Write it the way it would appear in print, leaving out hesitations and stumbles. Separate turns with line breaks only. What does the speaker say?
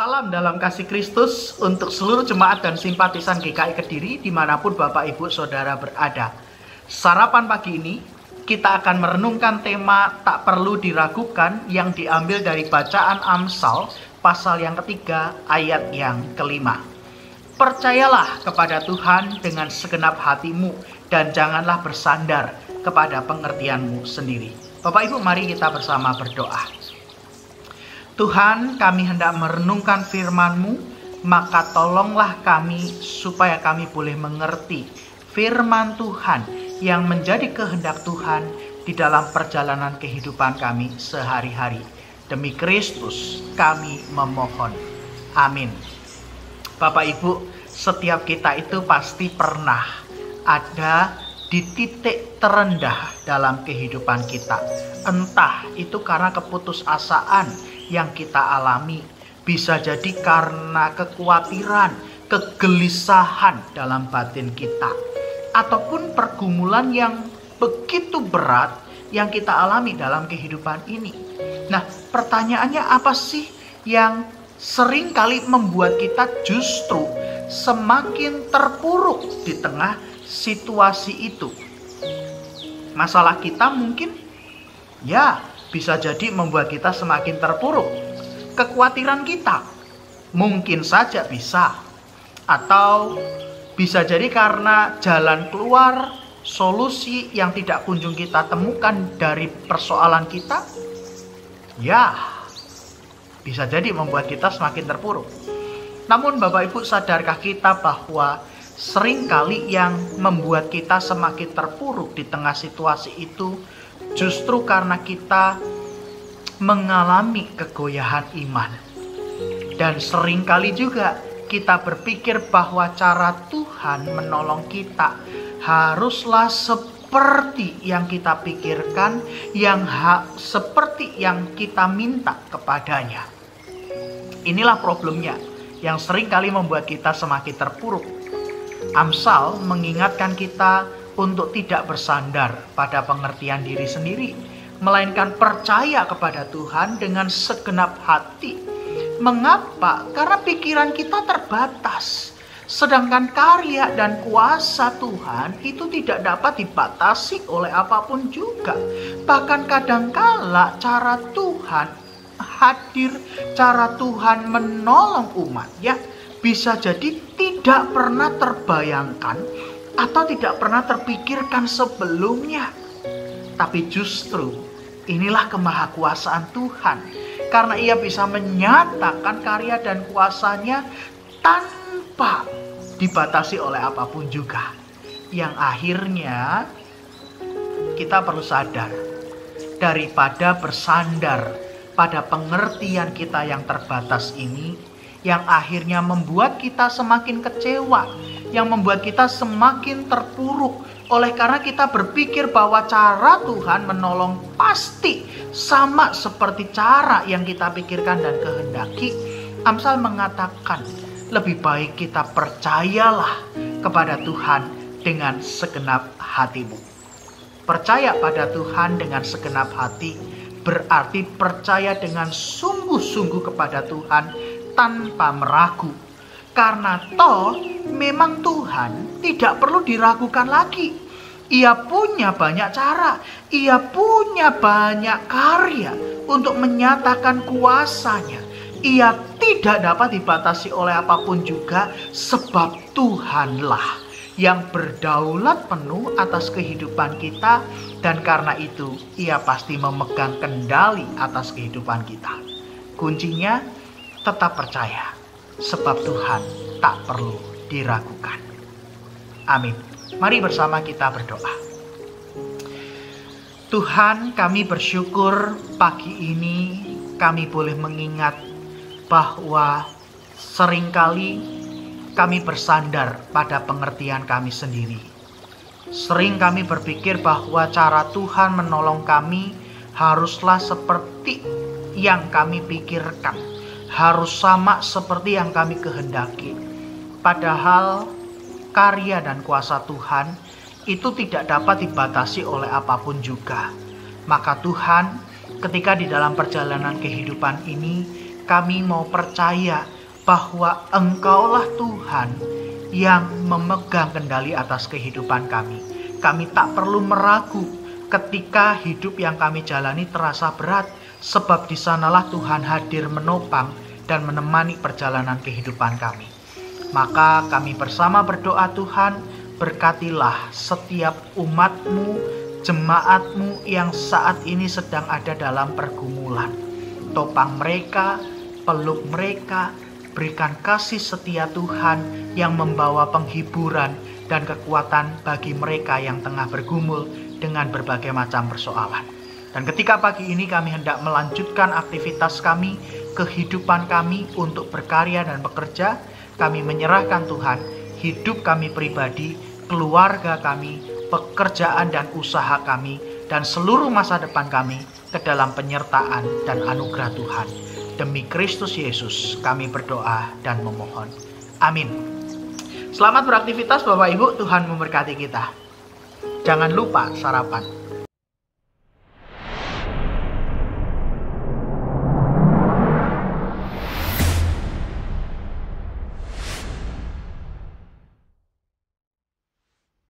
Salam dalam kasih Kristus untuk seluruh jemaat dan simpatisan GKI Kediri dimanapun Bapak Ibu Saudara berada. Sarapan pagi ini kita akan merenungkan tema tak perlu diragukan yang diambil dari bacaan Amsal pasal yang ketiga ayat yang kelima. Percayalah kepada Tuhan dengan segenap hatimu dan janganlah bersandar kepada pengertianmu sendiri. Bapak Ibu, mari kita bersama berdoa. Tuhan, kami hendak merenungkan firman-Mu, maka tolonglah kami supaya kami boleh mengerti firman Tuhan yang menjadi kehendak Tuhan di dalam perjalanan kehidupan kami sehari-hari. Demi Kristus kami memohon. Amin. Bapak Ibu, setiap kita itu pasti pernah ada di titik terendah dalam kehidupan kita. Entah itu karena keputusasaan yang kita alami, bisa jadi karena kekhawatiran, kegelisahan dalam batin kita, ataupun pergumulan yang begitu berat yang kita alami dalam kehidupan ini. Nah, pertanyaannya apa sih yang sering kali membuat kita justru semakin terpuruk di tengah situasi itu? Masalah kita mungkin bisa jadi membuat kita semakin terpuruk. Kekhawatiran kita mungkin saja bisa. Atau bisa jadi karena jalan keluar, solusi yang tidak kunjung kita temukan dari persoalan kita. Bisa jadi membuat kita semakin terpuruk. Namun Bapak Ibu, sadarkah kita bahwa seringkali yang membuat kita semakin terpuruk di tengah situasi itu justru karena kita mengalami kegoyahan iman. Dan seringkali juga kita berpikir bahwa cara Tuhan menolong kita haruslah seperti yang kita pikirkan, seperti yang kita minta kepadanya. Inilah problemnya yang seringkali membuat kita semakin terpuruk. Amsal mengingatkan kita untuk tidak bersandar pada pengertian diri sendiri, melainkan percaya kepada Tuhan dengan segenap hati. Mengapa? Karena pikiran kita terbatas, sedangkan karya dan kuasa Tuhan itu tidak dapat dibatasi oleh apapun juga. Bahkan kadangkala cara Tuhan hadir, cara Tuhan menolong umat bisa jadi tidak pernah terbayangkan atau tidak pernah terpikirkan sebelumnya. Tapi justru inilah kemahakuasaan Tuhan, karena Ia bisa menyatakan karya dan kuasanya tanpa dibatasi oleh apapun juga. Yang akhirnya kita perlu sadar, daripada bersandar pada pengertian kita yang terbatas ini, yang akhirnya membuat kita semakin kecewa, yang membuat kita semakin terpuruk oleh karena kita berpikir bahwa cara Tuhan menolong pasti sama seperti cara yang kita pikirkan dan kehendaki. Amsal mengatakan, lebih baik kita percayalah kepada Tuhan dengan segenap hatimu. Percaya pada Tuhan dengan segenap hati berarti percaya dengan sungguh-sungguh kepada Tuhan tanpa meragu. Karena toh memang Tuhan tidak perlu diragukan lagi. Ia punya banyak cara, Ia punya banyak karya untuk menyatakan kuasanya. Ia tidak dapat dibatasi oleh apapun juga, sebab Tuhanlah yang berdaulat penuh atas kehidupan kita, dan karena itu Ia pasti memegang kendali atas kehidupan kita. Kuncinya tetap percaya, sebab Tuhan tak perlu diragukan. Amin. Mari bersama kita berdoa. Tuhan, kami bersyukur pagi ini kami boleh mengingat bahwa seringkali kami bersandar pada pengertian kami sendiri. Sering kami berpikir bahwa cara Tuhan menolong kami haruslah seperti yang kami pikirkan, harus sama seperti yang kami kehendaki. Padahal karya dan kuasa Tuhan itu tidak dapat dibatasi oleh apapun juga. Maka Tuhan, ketika di dalam perjalanan kehidupan ini kami mau percaya bahwa Engkaulah Tuhan yang memegang kendali atas kehidupan kami. Kami tak perlu meragu ketika hidup yang kami jalani terasa berat, sebab di sanalah Tuhan hadir menopang dan menemani perjalanan kehidupan kami. Maka kami bersama berdoa, Tuhan, berkatilah setiap umat-Mu, jemaat-Mu yang saat ini sedang ada dalam pergumulan. Topang mereka, peluk mereka, berikan kasih setia Tuhan yang membawa penghiburan dan kekuatan bagi mereka yang tengah bergumul dengan berbagai macam persoalan. Dan ketika pagi ini kami hendak melanjutkan aktivitas kami, kehidupan kami untuk berkarya dan bekerja, kami menyerahkan Tuhan hidup kami pribadi, keluarga kami, pekerjaan dan usaha kami, dan seluruh masa depan kami ke dalam penyertaan dan anugerah Tuhan. Demi Kristus Yesus kami berdoa dan memohon. Amin. Selamat beraktivitas Bapak Ibu, Tuhan memberkati kita. Jangan lupa sarapan.